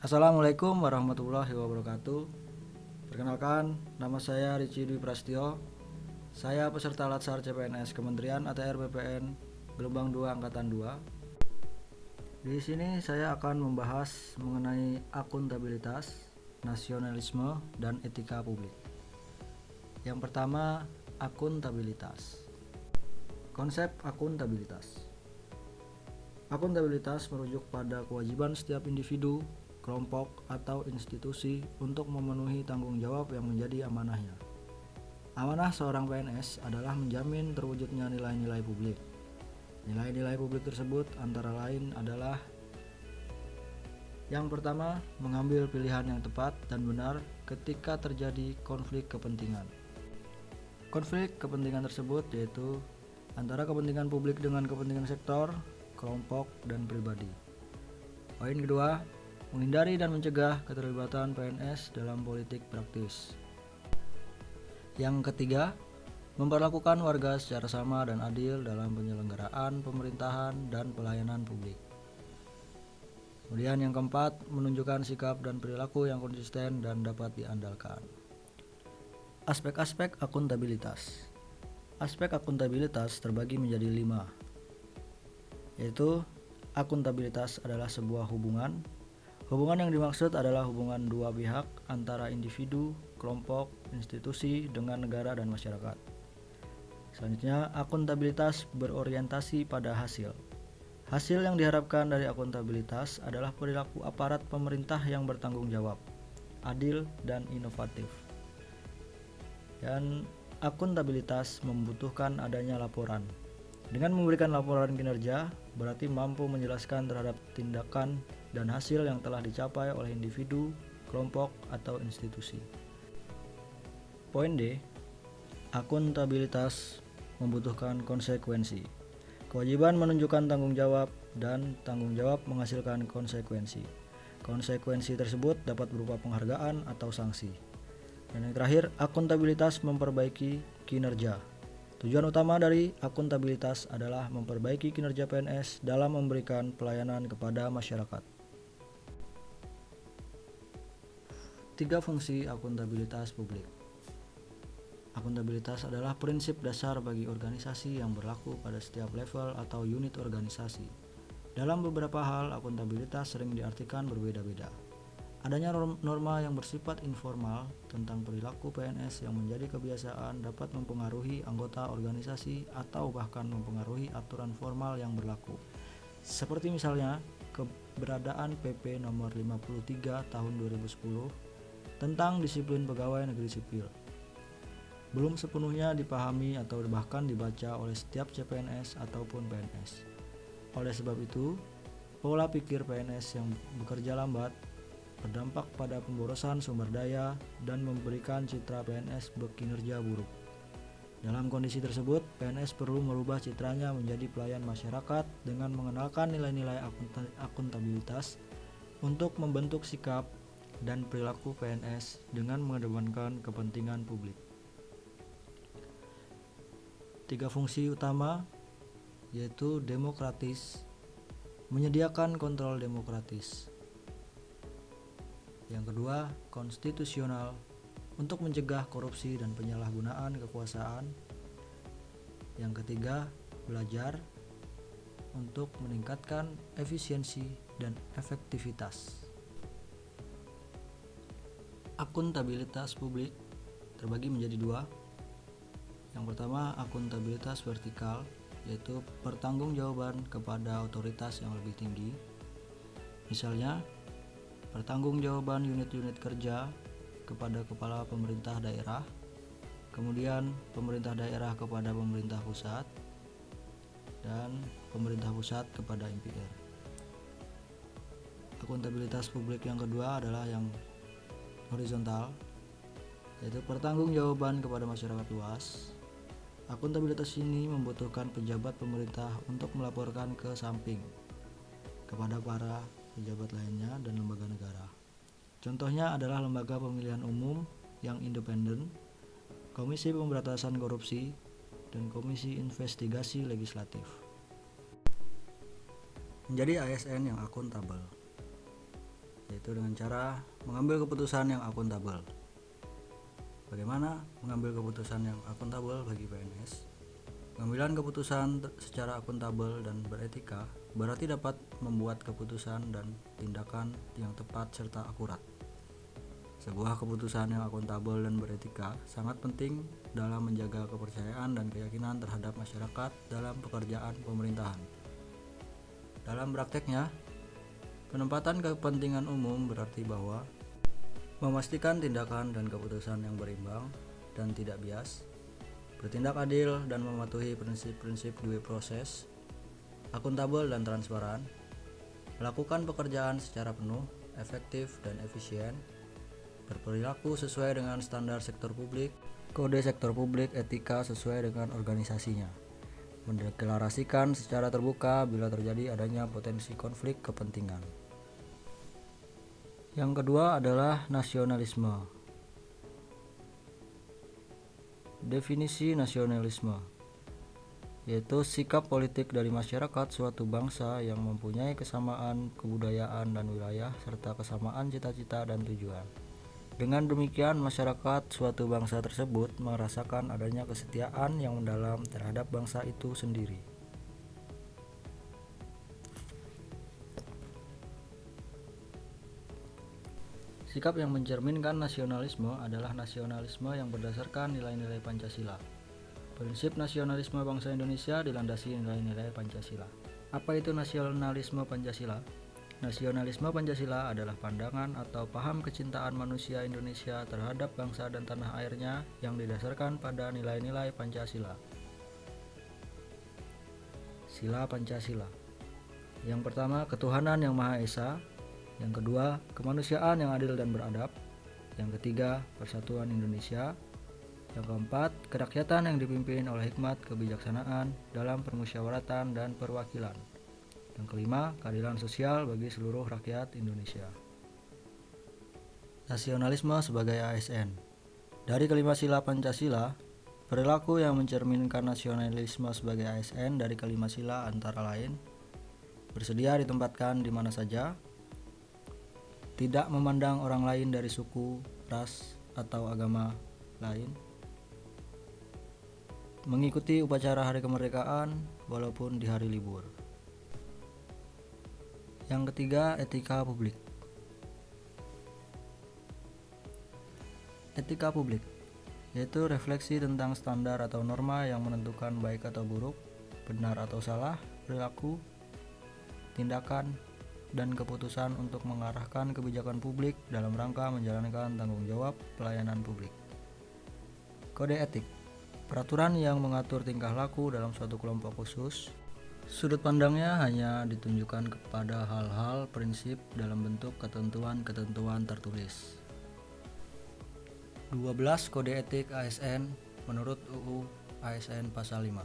Assalamualaikum warahmatullahi wabarakatuh. Perkenalkan, nama saya Rici Dwi Prastio. Saya peserta Latsar CPNS Kementerian ATR BPN Gelombang 2 Angkatan 2. Di sini saya akan membahas mengenai akuntabilitas, nasionalisme, dan etika publik. Yang pertama, akuntabilitas. Konsep akuntabilitas. Akuntabilitas merujuk pada kewajiban setiap individu, kelompok, atau institusi untuk memenuhi tanggung jawab yang menjadi amanahnya. Amanah seorang PNS adalah menjamin terwujudnya nilai-nilai publik. Nilai-nilai publik tersebut antara lain adalah: yang pertama, mengambil pilihan yang tepat dan benar ketika terjadi konflik kepentingan. Konflik kepentingan tersebut yaitu antara kepentingan publik dengan kepentingan sektor, kelompok, dan pribadi. Poin kedua, menghindari dan mencegah keterlibatan PNS dalam politik praktis. Yang ketiga, memperlakukan warga secara sama dan adil dalam penyelenggaraan pemerintahan dan pelayanan publik. Kemudian yang keempat, menunjukkan sikap dan perilaku yang konsisten dan dapat diandalkan. Aspek-aspek akuntabilitas. Aspek akuntabilitas terbagi menjadi 5, yaitu akuntabilitas adalah sebuah hubungan. Hubungan yang dimaksud adalah hubungan dua pihak antara individu, kelompok, institusi dengan negara dan masyarakat. Selanjutnya, akuntabilitas berorientasi pada hasil. Hasil yang diharapkan dari akuntabilitas adalah perilaku aparat pemerintah yang bertanggung jawab, adil, dan inovatif. Dan akuntabilitas membutuhkan adanya laporan. Dengan memberikan laporan kinerja, berarti mampu menjelaskan terhadap tindakan dan hasil yang telah dicapai oleh individu, kelompok, atau institusi. Poin D, akuntabilitas membutuhkan konsekuensi. Kewajiban menunjukkan tanggung jawab dan tanggung jawab menghasilkan konsekuensi. Konsekuensi tersebut dapat berupa penghargaan atau sanksi. Dan yang terakhir, akuntabilitas memperbaiki kinerja. Tujuan utama dari akuntabilitas adalah memperbaiki kinerja PNS dalam memberikan pelayanan kepada masyarakat. 3 fungsi akuntabilitas publik. Akuntabilitas adalah prinsip dasar bagi organisasi yang berlaku pada setiap level atau unit organisasi. Dalam beberapa hal, akuntabilitas sering diartikan berbeda-beda. Adanya norma yang bersifat informal tentang perilaku PNS yang menjadi kebiasaan dapat mempengaruhi anggota organisasi atau bahkan mempengaruhi aturan formal yang berlaku. Seperti misalnya keberadaan PP nomor 53 tahun 2010 tentang disiplin pegawai negeri sipil. Belum sepenuhnya dipahami atau bahkan dibaca oleh setiap CPNS ataupun PNS. Oleh sebab itu, pola pikir PNS yang bekerja lambat berdampak pada pemborosan sumber daya dan memberikan citra PNS berkinerja buruk. Dalam kondisi tersebut, PNS perlu merubah citranya menjadi pelayan masyarakat dengan mengenalkan nilai-nilai akuntabilitas untuk membentuk sikap dan perilaku PNS dengan mengedepankan kepentingan publik. 3 fungsi utama yaitu demokratis, menyediakan kontrol demokratis. Yang kedua, konstitusional, untuk mencegah korupsi dan penyalahgunaan kekuasaan. Yang ketiga, belajar, untuk meningkatkan efisiensi dan efektivitas. Akuntabilitas publik terbagi menjadi 2. Yang pertama, akuntabilitas vertikal, yaitu pertanggungjawaban kepada otoritas yang lebih tinggi. Misalnya, pertanggungjawaban unit-unit kerja kepada kepala pemerintah daerah, kemudian pemerintah daerah kepada pemerintah pusat, dan pemerintah pusat kepada MPR. Akuntabilitas publik yang kedua adalah yang horizontal, yaitu pertanggungjawaban kepada masyarakat luas. Akuntabilitas ini membutuhkan pejabat pemerintah untuk melaporkan ke samping kepada para pejabat lainnya dan lembaga negara. Contohnya adalah lembaga pemilihan umum yang independen, Komisi Pemberantasan Korupsi, dan Komisi Investigasi Legislatif. Menjadi ASN yang akuntabel. yaitu dengan cara mengambil keputusan yang akuntabel. Bagaimana mengambil keputusan yang akuntabel bagi PNS? Pengambilan keputusan secara akuntabel dan beretika berarti dapat membuat keputusan dan tindakan yang tepat serta akurat. Sebuah keputusan yang akuntabel dan beretika sangat penting dalam menjaga kepercayaan dan keyakinan terhadap masyarakat dalam pekerjaan pemerintahan. Dalam prakteknya, penempatan kepentingan umum berarti bahwa memastikan tindakan dan keputusan yang berimbang dan tidak bias, bertindak adil dan mematuhi prinsip-prinsip due process, akuntabel dan transparan, melakukan pekerjaan secara penuh, efektif dan efisien, berperilaku sesuai dengan standar sektor publik, kode sektor publik, etika sesuai dengan organisasinya, mendeklarasikan secara terbuka bila terjadi adanya potensi konflik kepentingan. Yang kedua adalah nasionalisme. Definisi nasionalisme yaitu sikap politik dari masyarakat suatu bangsa yang mempunyai kesamaan kebudayaan dan wilayah serta kesamaan cita-cita dan tujuan. Dengan demikian, masyarakat suatu bangsa tersebut merasakan adanya kesetiaan yang mendalam terhadap bangsa itu sendiri. Sikap yang mencerminkan nasionalisme adalah nasionalisme yang berdasarkan nilai-nilai Pancasila. Prinsip nasionalisme bangsa Indonesia dilandasi nilai-nilai Pancasila. Apa itu nasionalisme Pancasila? Nasionalisme Pancasila adalah pandangan atau paham kecintaan manusia Indonesia terhadap bangsa dan tanah airnya yang didasarkan pada nilai-nilai Pancasila. Sila Pancasila. Yang pertama, ketuhanan yang Maha Esa. Yang kedua, kemanusiaan yang adil dan beradab. Yang ketiga, persatuan Indonesia. Yang keempat, kerakyatan yang dipimpin oleh hikmat kebijaksanaan dalam permusyawaratan dan perwakilan. Yang kelima, keadilan sosial bagi seluruh rakyat Indonesia. Nasionalisme sebagai ASN. Dari kelima sila Pancasila, perilaku yang mencerminkan nasionalisme sebagai ASN dari kelima sila antara lain: bersedia ditempatkan di mana saja, tidak memandang orang lain dari suku, ras, atau agama lain, mengikuti upacara hari kemerdekaan walaupun di hari libur. Yang ketiga, etika publik. Etika publik yaitu refleksi tentang standar atau norma yang menentukan baik atau buruk, benar atau salah, perilaku, tindakan, dan keputusan untuk mengarahkan kebijakan publik dalam rangka menjalankan tanggung jawab pelayanan publik. Kode etik, peraturan yang mengatur tingkah laku dalam suatu kelompok khusus. Sudut pandangnya hanya ditunjukkan kepada hal-hal prinsip dalam bentuk ketentuan-ketentuan tertulis. 12 Kode Etik ASN menurut UU ASN Pasal 5.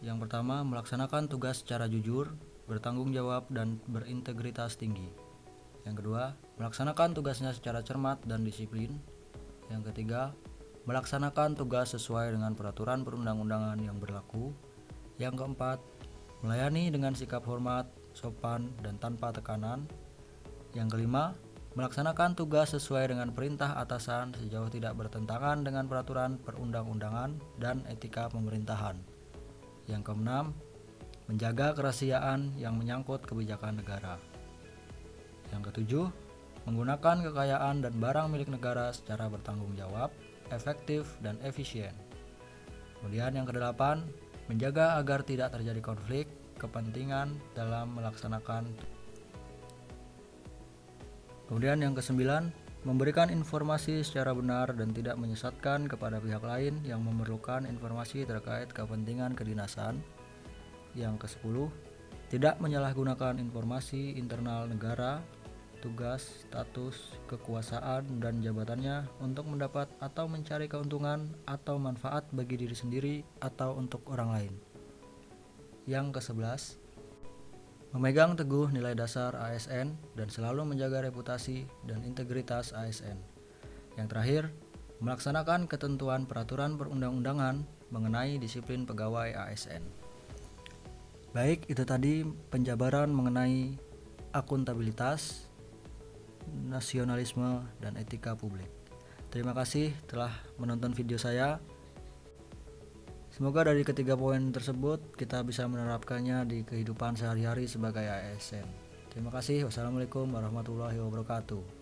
Yang pertama, melaksanakan tugas secara jujur, bertanggung jawab, dan berintegritas tinggi. Yang kedua, melaksanakan tugasnya secara cermat dan disiplin. Yang ketiga, melaksanakan tugas sesuai dengan peraturan perundang-undangan yang berlaku. Yang keempat, melayani dengan sikap hormat, sopan, dan tanpa tekanan. Yang kelima, melaksanakan tugas sesuai dengan perintah atasan sejauh tidak bertentangan dengan peraturan perundang-undangan dan etika pemerintahan. Yang keenam, menjaga kerahasiaan yang menyangkut kebijakan negara. Yang ketujuh, menggunakan kekayaan dan barang milik negara secara bertanggung jawab, efektif, dan efisien. Kemudian yang kedelapan, menjaga agar tidak terjadi konflik kepentingan dalam melaksanakan. Kemudian yang kesembilan, memberikan informasi secara benar dan tidak menyesatkan kepada pihak lain yang memerlukan informasi terkait kepentingan kedinasan. Yang ke-10, tidak menyalahgunakan informasi internal negara, tugas, status, kekuasaan, dan jabatannya untuk mendapat atau mencari keuntungan atau manfaat bagi diri sendiri atau untuk orang lain. Yang ke-11, memegang teguh nilai dasar ASN dan selalu menjaga reputasi dan integritas ASN. Yang terakhir, melaksanakan ketentuan peraturan perundang-undangan mengenai disiplin pegawai ASN. Baik, itu tadi penjabaran mengenai akuntabilitas, nasionalisme, dan etika publik. Terima kasih telah menonton video saya. Semoga dari ketiga poin tersebut kita bisa menerapkannya di kehidupan sehari-hari sebagai ASN. Terima kasih. Wassalamualaikum warahmatullahi wabarakatuh.